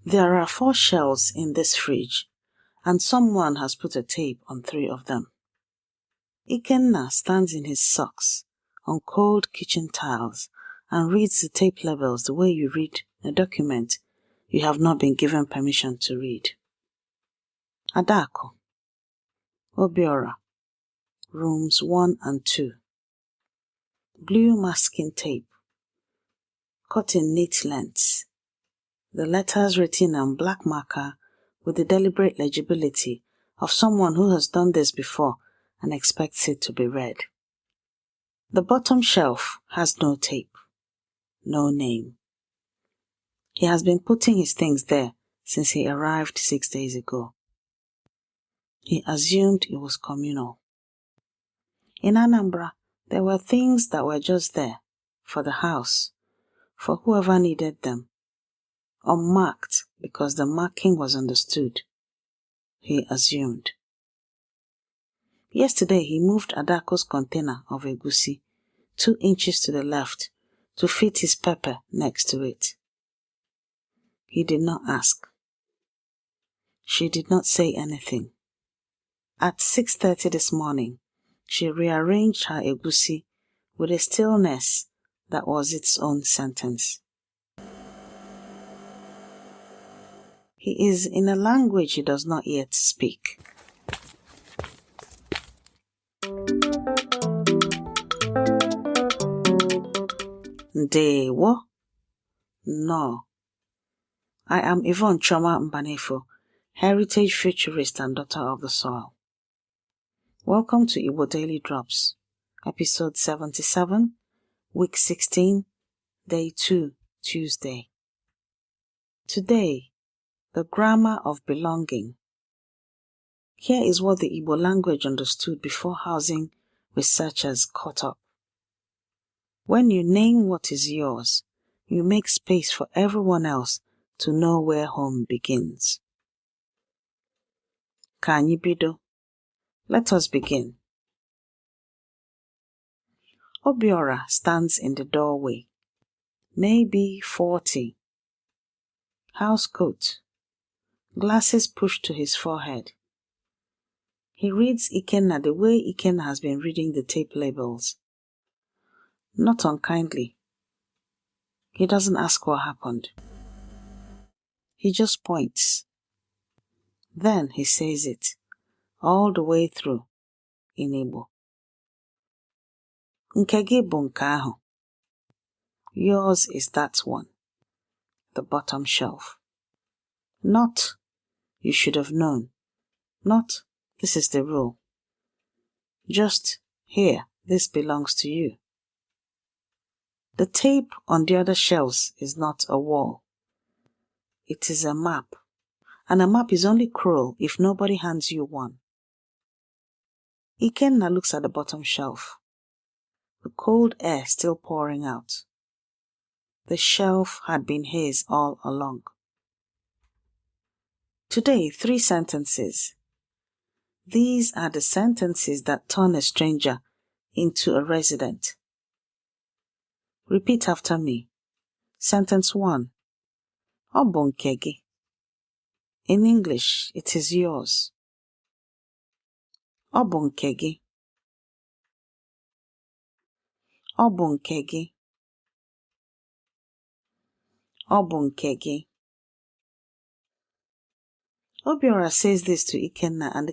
There are 4 shelves in this fridge, and someone has put a tape on 3 of them. Ikenna stands in his socks on cold kitchen tiles and reads the tape labels the way you read a document you have not been given permission to read. Adako, Obiora, rooms 1 and 2. Blue masking tape, cut in neat lengths. The letters written on black marker with the deliberate legibility of someone who has done this before and expects it to be read. The bottom shelf has no tape, no name. He has been putting his things there since he arrived 6 days ago. He assumed it was communal. In Anambra, there were things that were just there, for the house, for whoever needed them, unmarked because the marking was understood. He assumed. Yesterday he moved Adako's container of egusi 2 inches to the left to fit his pepper next to it. He did not ask. She did not say anything. At 6:30 this morning, she rearranged her egusi with a stillness that was its own sentence. He is in a language he does not yet speak. Ndewo. No. I am Yvonne Mbanefo, heritage futurist and daughter of the soil. Welcome to Igbo Daily Drops, episode 77, week 16, day 2, Tuesday. Today, the grammar of belonging. Here is what the Igbo language understood before housing researchers caught up. When you name what is yours, you make space for everyone else to know where home begins. Ka anyị bido. Let us begin. Obiora stands in the doorway, maybe 40. House coat, glasses pushed to his forehead. He reads Ikenna the way Ikenna has been reading the tape labels. Not unkindly. He doesn't ask what happened. He just points. Then he says it, all the way through, in Igbo. Nke gị bụ nke ahụ. Yours is that one, the bottom shelf. Not, you should have known. Not, this is the rule. Just, here, this belongs to you. The tape on the other shelves is not a wall. It is a map. And a map is only cruel if nobody hands you one. Ikenna looks at the bottom shelf. The cold air still pouring out. The shelf had been his all along. Today, 3 sentences. These are the sentences that turn a stranger into a resident. Repeat after me. Sentence 1. Ọ bụ nke gị. In English, it is yours. Ọ bụ nke gị. Ọ bụ nke gị. Ọ bụ nke gị. Obiora says this to Ikenna and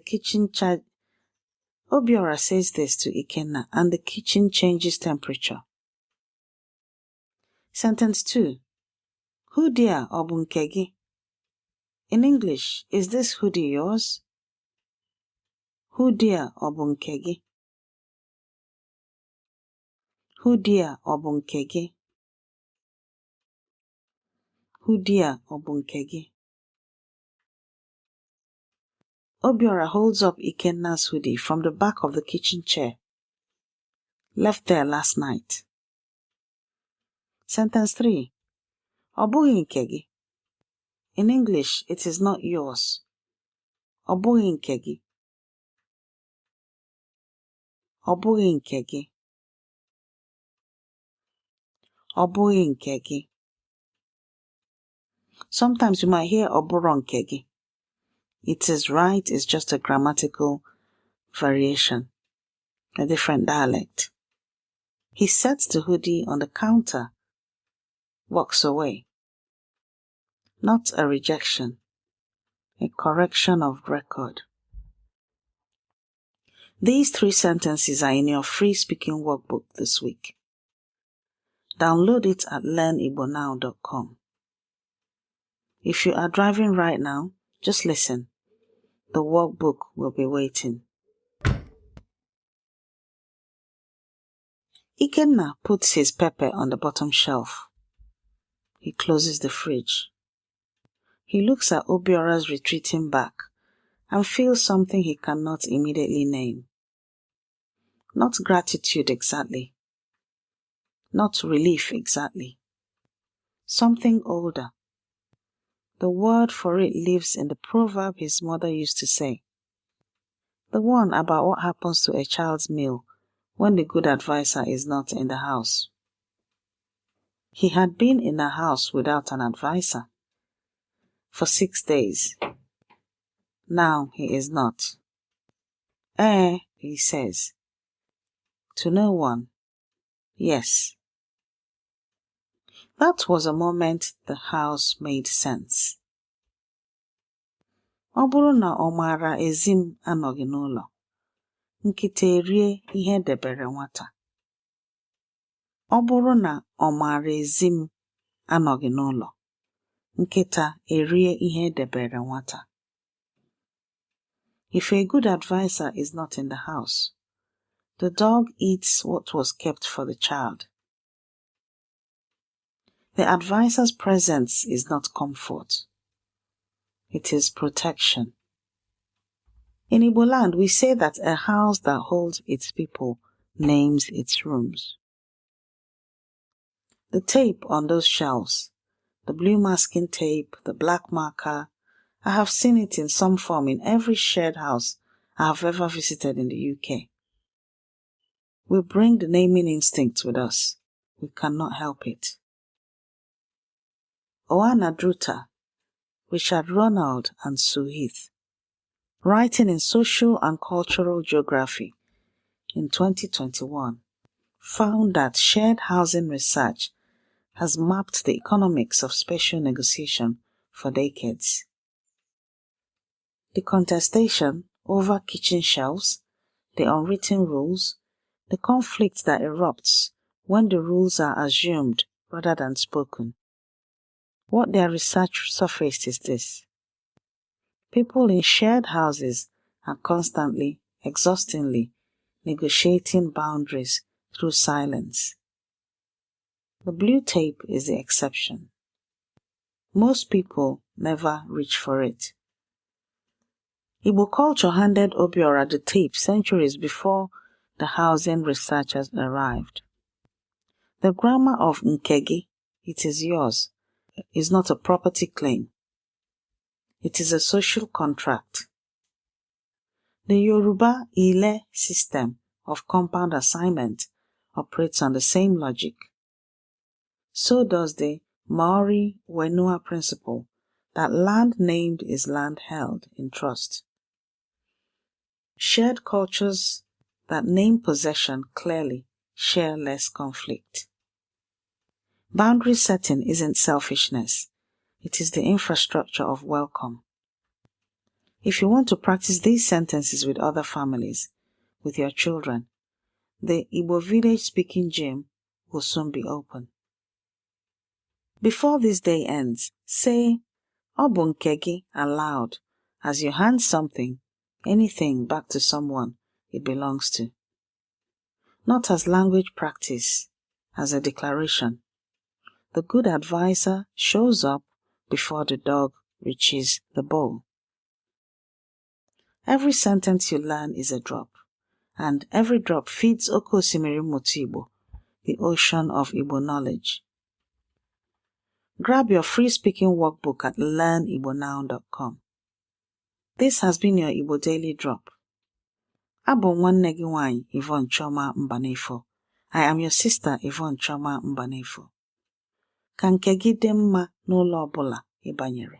the kitchen changes temperature. Sentence 2. Hoodie a ọ bụ nke gị? In English, is this hoodie yours? Hoodie a ọ bụ nke gị? Hoodie a ọ bụ nke gị? Hoodie a ọ bụ nke gị? Obiora holds up Ikenna's hoodie from the back of the kitchen chair, left there last night. Sentence 3. Ọ bụghị nke gị. In English, it is not yours. Ọ bụghị nke gị. Ọ bụghị nke gị. Ọ bụghị nke gị. Sometimes you might hear bụrụ nke gị. It is right, it's just a grammatical variation, a different dialect. He sets the hoodie on the counter, walks away. Not a rejection, a correction of record. These 3 sentences are in your free speaking workbook this week. Download it at learnibonow.com. If you are driving right now, just listen. The workbook will be waiting. Ikenna puts his pepper on the bottom shelf. He closes the fridge. He looks at Obiora's retreating back and feels something he cannot immediately name. Not gratitude exactly. Not relief exactly. Something older. The word for it lives in the proverb his mother used to say. The one about what happens to a child's meal when the good advisor is not in the house. He had been in a house without an advisor for 6 days. Now he is not. He says. To no one. Yes. That was a moment the house made sense. Ọ bụrụ na ọmara ezim anọghị n'ụlọ, nkịta erie ihe debeere nwata. Ọ bụrụ na ọmara ezim anọghị n'ụlọ, nkịta erie ihe debeere nwata. If a good advisor is not in the house, the dog eats what was kept for the child. The advisor's presence is not comfort. It is protection. In Igbo land, we say that a house that holds its people names its rooms. The tape on those shelves, the blue masking tape, the black marker, I have seen it in some form in every shared house I have ever visited in the UK. We bring the naming instinct with us. We cannot help it. Druta, Richard Ronald and Heath, writing in Social and Cultural Geography in 2021, found that shared housing research has mapped the economics of spatial negotiation for decades. The contestation over kitchen shelves, the unwritten rules, the conflict that erupts when the rules are assumed rather than spoken. What their research surfaced is this. People in shared houses are constantly, exhaustingly, negotiating boundaries through silence. The blue tape is the exception. Most people never reach for it. Igbo culture handed Obiora the tape centuries before the housing researchers arrived. The grammar of nkegi, it is yours, is not a property claim. It is a social contract. The Yoruba Ile system of compound assignment operates on the same logic. So does the Maori Wenua principle that land named is land held in trust. Shared cultures that name possession clearly share less conflict. Boundary setting isn't selfishness. It is the infrastructure of welcome. If you want to practice these sentences with other families, with your children, the Igbo village speaking gym will soon be open. Before this day ends, say ọ bụ nke gị aloud as you hand something, anything back to someone it belongs to. Not as language practice, as a declaration. The good advisor shows up before the dog reaches the bowl. Every sentence you learn is a drop, and every drop feeds Oke Osimiri Mmụta Igbo, the ocean of Igbo knowledge. Grab your free speaking workbook at learnibonow.com. This has been your Igbo Daily Drop. Abụ nwanne gị nwanyị Yvonne Choma Mbanefo. I am your sister Yvonne Choma Mbanefo. Ka nke gị dị mma n'ụlọ ọbụla ịbanyere.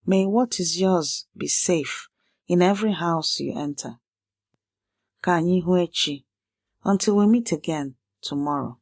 May what is yours be safe in every house you enter. Ka anyị hụ echi. Until we meet again tomorrow.